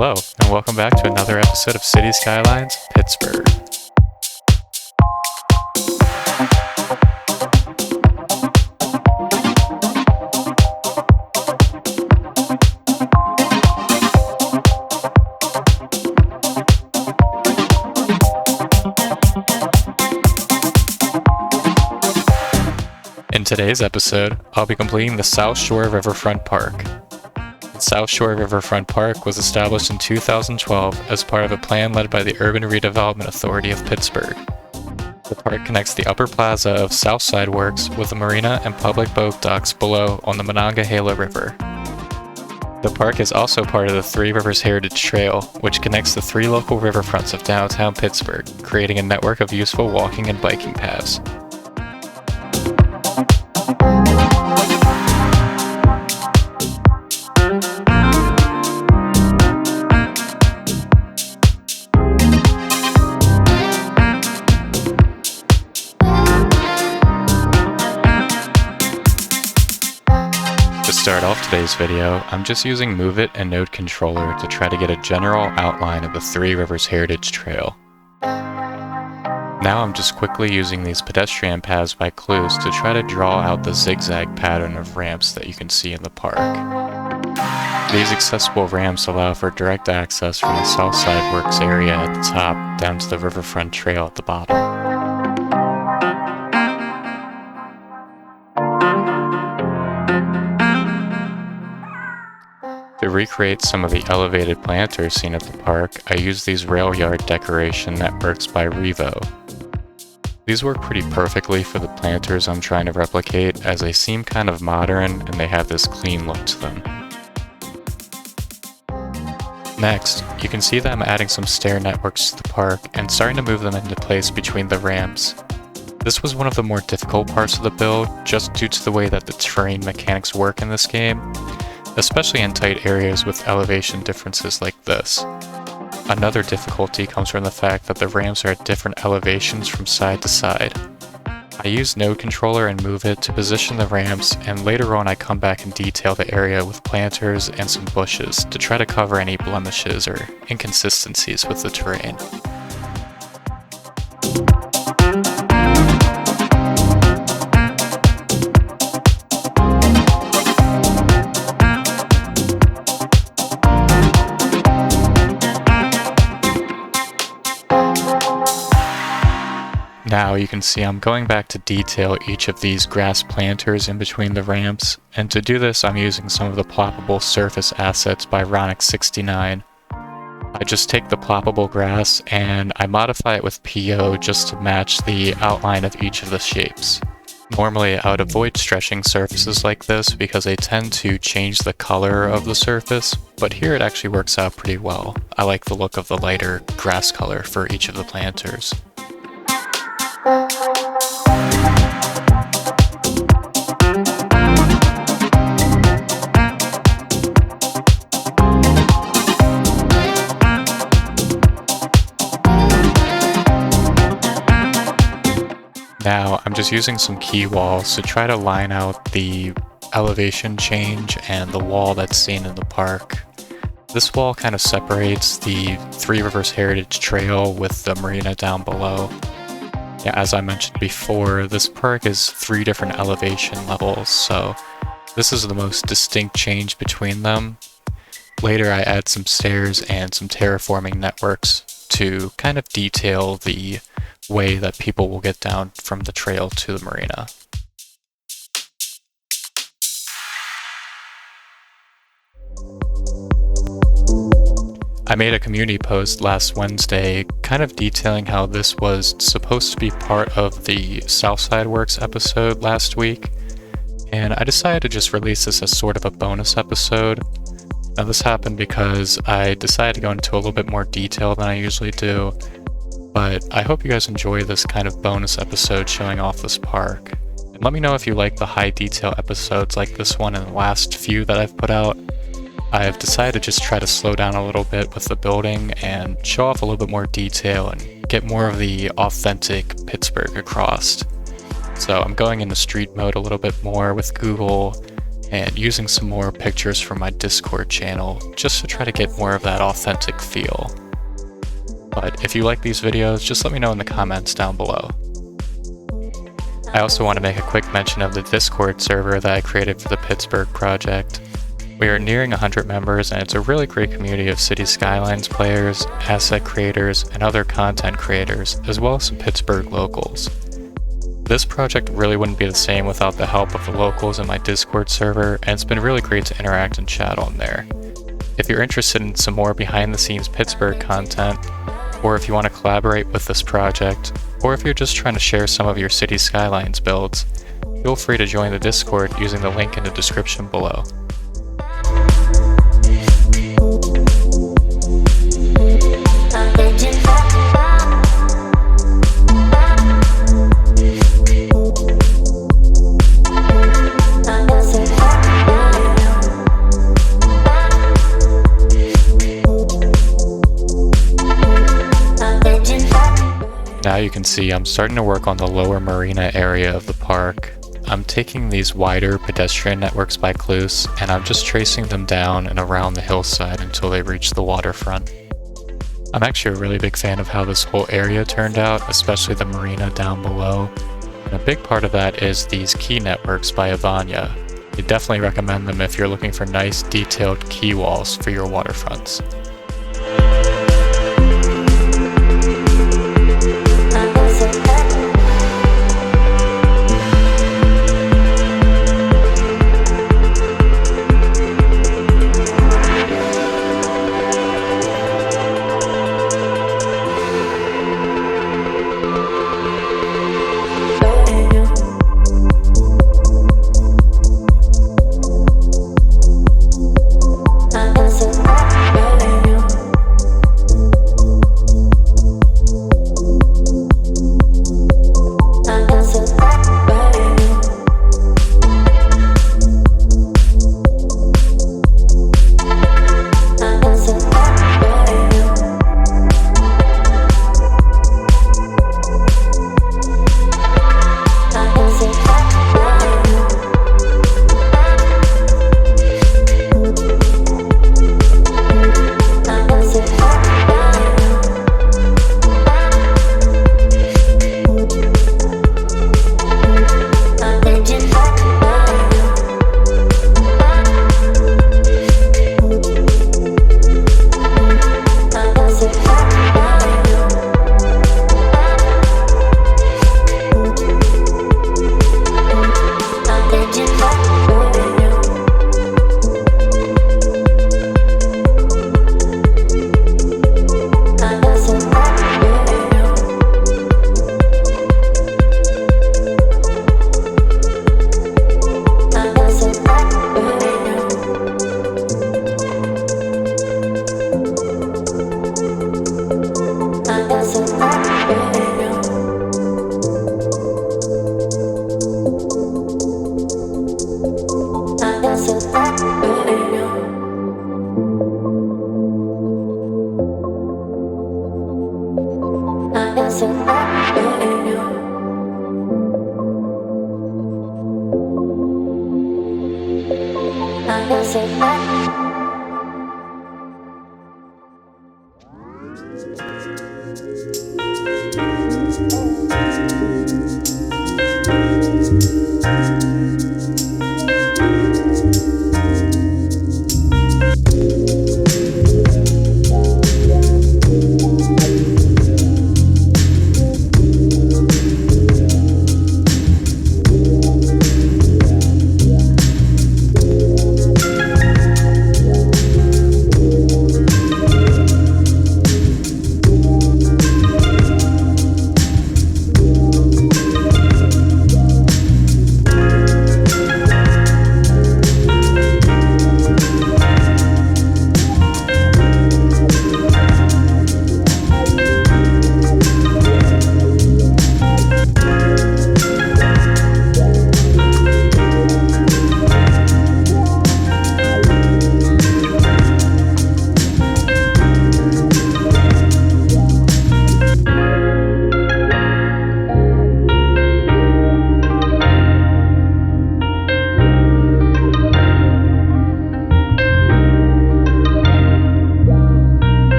Hello, and welcome back to another episode of City Skylines, Pittsburgh. In today's episode, I'll be completing the South Shore Riverfront Park. The South Shore Riverfront Park was established in 2012 as part of a plan led by the Urban Redevelopment Authority of Pittsburgh. The park connects the upper plaza of Southside Works with the marina and public boat docks below on the Monongahela River. The park is also part of the Three Rivers Heritage Trail, which connects the three local riverfronts of downtown Pittsburgh, creating a network of useful walking and biking paths. To start off today's video, I'm just using Move It and Node Controller to try to get a general outline of the Three Rivers Heritage Trail. Now I'm just quickly using these pedestrian paths by Clues to try to draw out the zigzag pattern of ramps that you can see in the park. These accessible ramps allow for direct access from the Southside Works area at the top down to the Riverfront Trail at the bottom. To recreate some of the elevated planters seen at the park, I used these rail yard decoration networks by Revo. These work pretty perfectly for the planters I'm trying to replicate, as they seem kind of modern and they have this clean look to them. Next, you can see that I'm adding some stair networks to the park and starting to move them into place between the ramps. This was one of the more difficult parts of the build, just due to the way that the terrain mechanics work in this game, especially in tight areas with elevation differences like this. Another difficulty comes from the fact that the ramps are at different elevations from side to side. I use Node Controller and Move It to position the ramps, and later on I come back and detail the area with planters and some bushes to try to cover any blemishes or inconsistencies with the terrain. Now you can see I'm going back to detail each of these grass planters in between the ramps, and to do this I'm using some of the ploppable surface assets by Ronix69. I just take the ploppable grass and I modify it with PO just to match the outline of each of the shapes. Normally I would avoid stretching surfaces like this because they tend to change the color of the surface, but here it actually works out pretty well. I like the look of the lighter grass color for each of the planters. Now I'm just using some key walls to try to line out the elevation change and the wall that's seen in the park. This wall kind of separates the Three Rivers Heritage Trail with the marina down below. Yeah, as I mentioned before, this park is 3 different elevation levels, so this is the most distinct change between them. Later I add some stairs and some terraforming networks to kind of detail the way that people will get down from the trail to the marina. I made a community post last Wednesday kind of detailing how this was supposed to be part of the Southside Works episode last week, and I decided to just release this as sort of a bonus episode. Now this happened because I decided to go into a little bit more detail than I usually do, but I hope you guys enjoy this kind of bonus episode showing off this park. And let me know if you like the high detail episodes like this one and the last few that I've put out. I've decided to just try to slow down a little bit with the building and show off a little bit more detail and get more of the authentic Pittsburgh across. So I'm going into street mode a little bit more with Google and using some more pictures from my Discord channel just to try to get more of that authentic feel. But if you like these videos, just let me know in the comments down below. I also want to make a quick mention of the Discord server that I created for the Pittsburgh project. We are nearing 100 members, and it's a really great community of City Skylines players, asset creators, and other content creators, as well as some Pittsburgh locals. This project really wouldn't be the same without the help of the locals in my Discord server, and it's been really great to interact and chat on there. If you're interested in some more behind-the-scenes Pittsburgh content, or if you want to collaborate with this project, or if you're just trying to share some of your City Skylines builds, feel free to join the Discord using the link in the description below. Now you can see I'm starting to work on the lower marina area of the park. I'm taking these wider pedestrian networks by Cluse, and I'm just tracing them down and around the hillside until they reach the waterfront. I'm actually a really big fan of how this whole area turned out, especially the marina down below. And a big part of that is these key networks by Avanya. I definitely recommend them if you're looking for nice detailed key walls for your waterfronts.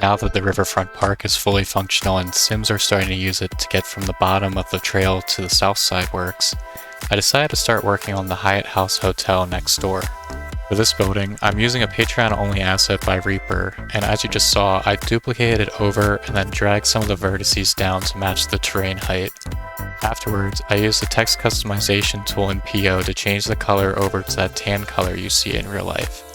Now that the Riverfront Park is fully functional and Sims are starting to use it to get from the bottom of the trail to the Southside Works, I decided to start working on the Hyatt House hotel next door. For this building, I'm using a Patreon-only asset by Reaper, and as you just saw, I duplicated it over and then dragged some of the vertices down to match the terrain height. Afterwards, I used the text customization tool in PO to change the color over to that tan color you see in real life.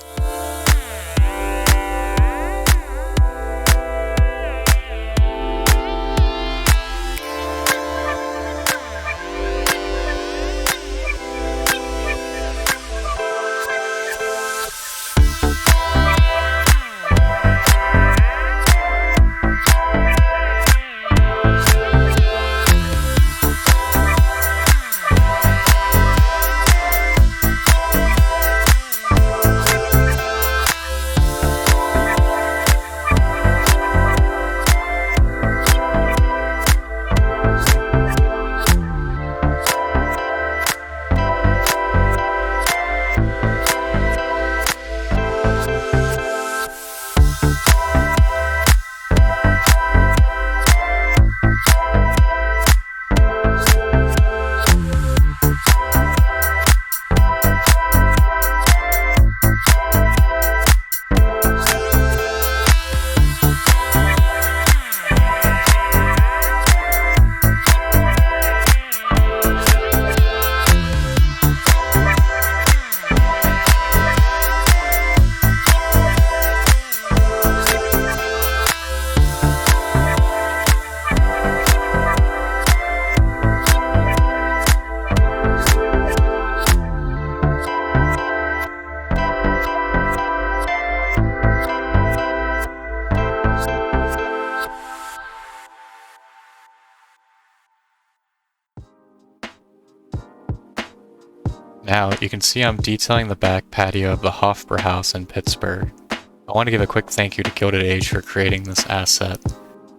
Now, you can see I'm detailing the back patio of the Hofbrauhaus in Pittsburgh. I want to give a quick thank you to Gilded Age for creating this asset.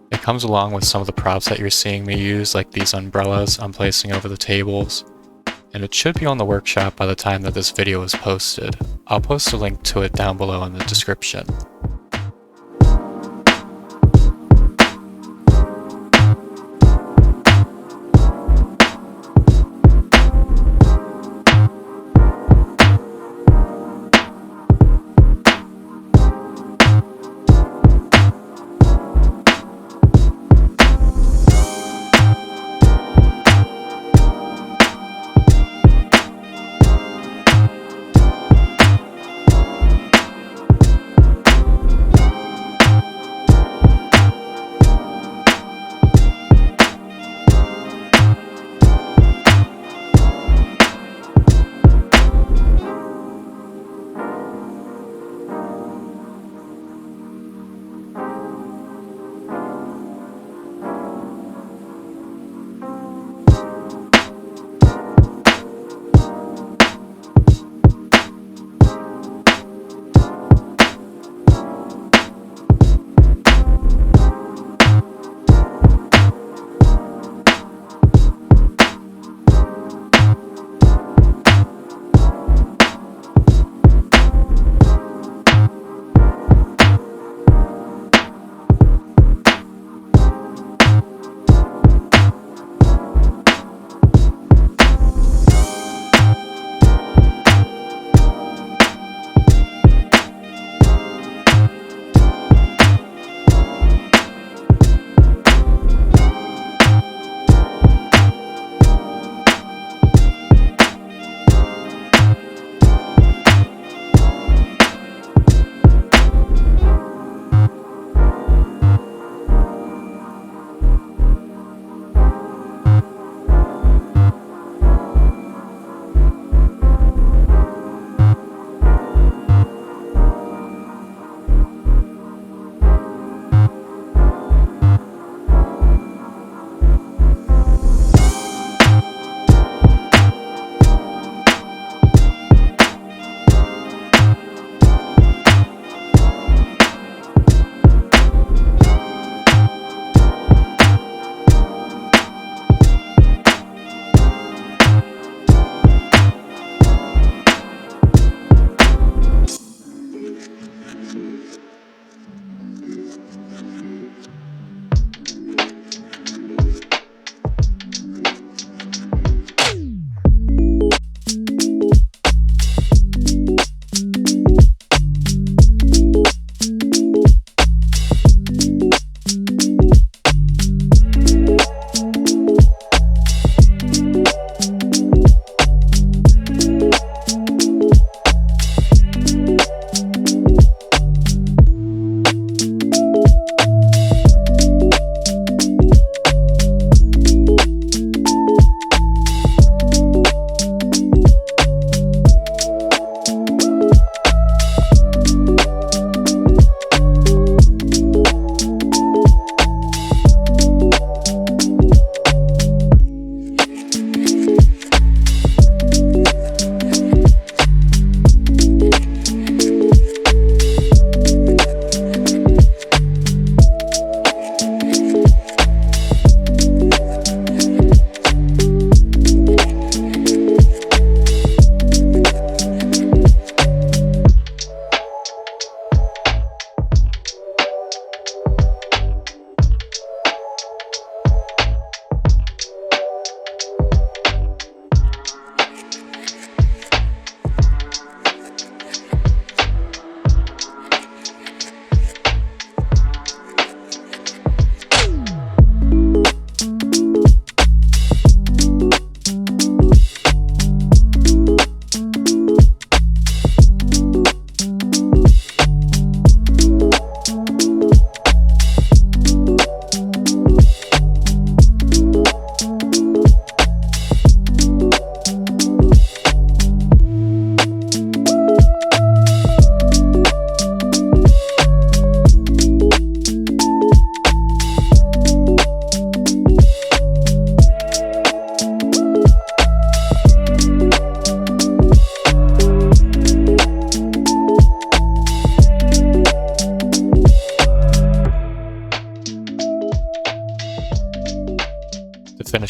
It comes along with some of the props that you're seeing me use, like these umbrellas I'm placing over the tables, and it should be on the workshop by the time that this video is posted. I'll post a link to it down below in the description.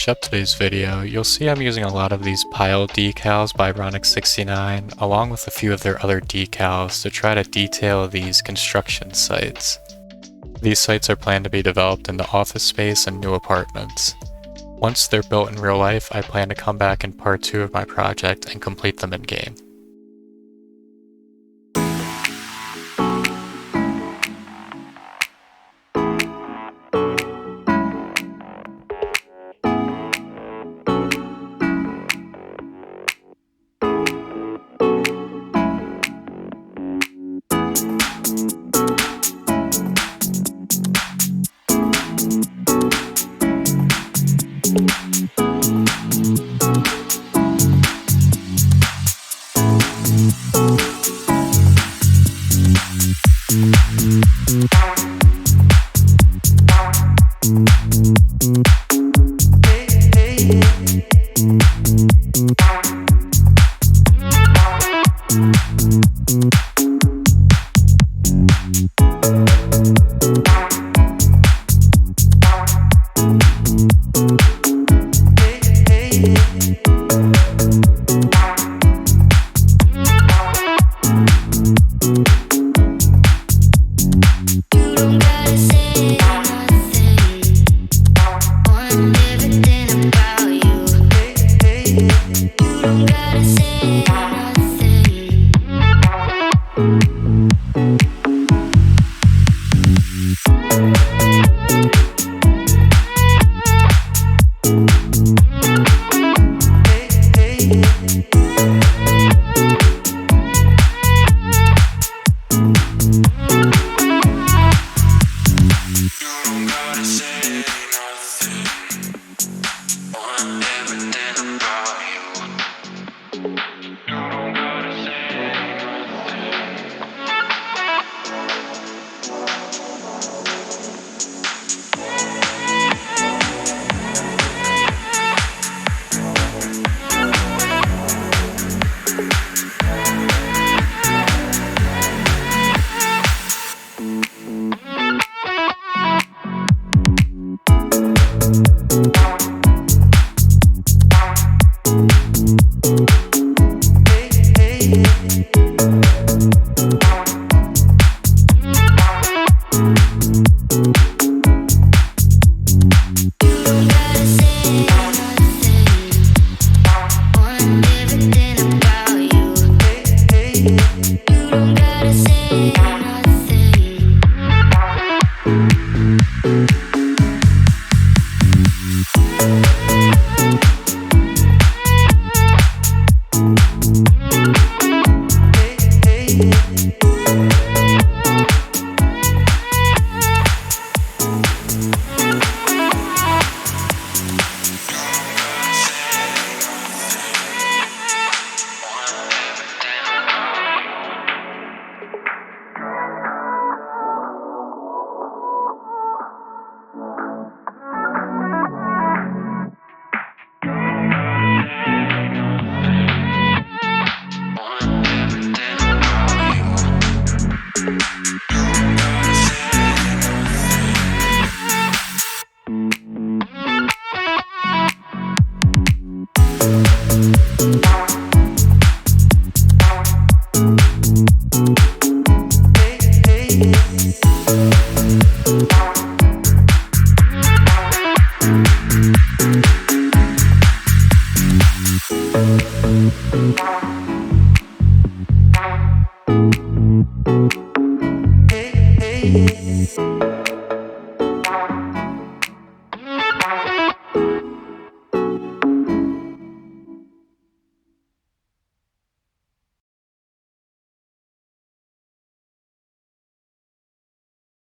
finish up today's video, you'll see I'm using a lot of these pile decals by Ronick69, along with a few of their other decals to try to detail these construction sites. These sites are planned to be developed into office space and new apartments. Once they're built in real life, I plan to come back in part 2 of my project and complete them in-game. Bye.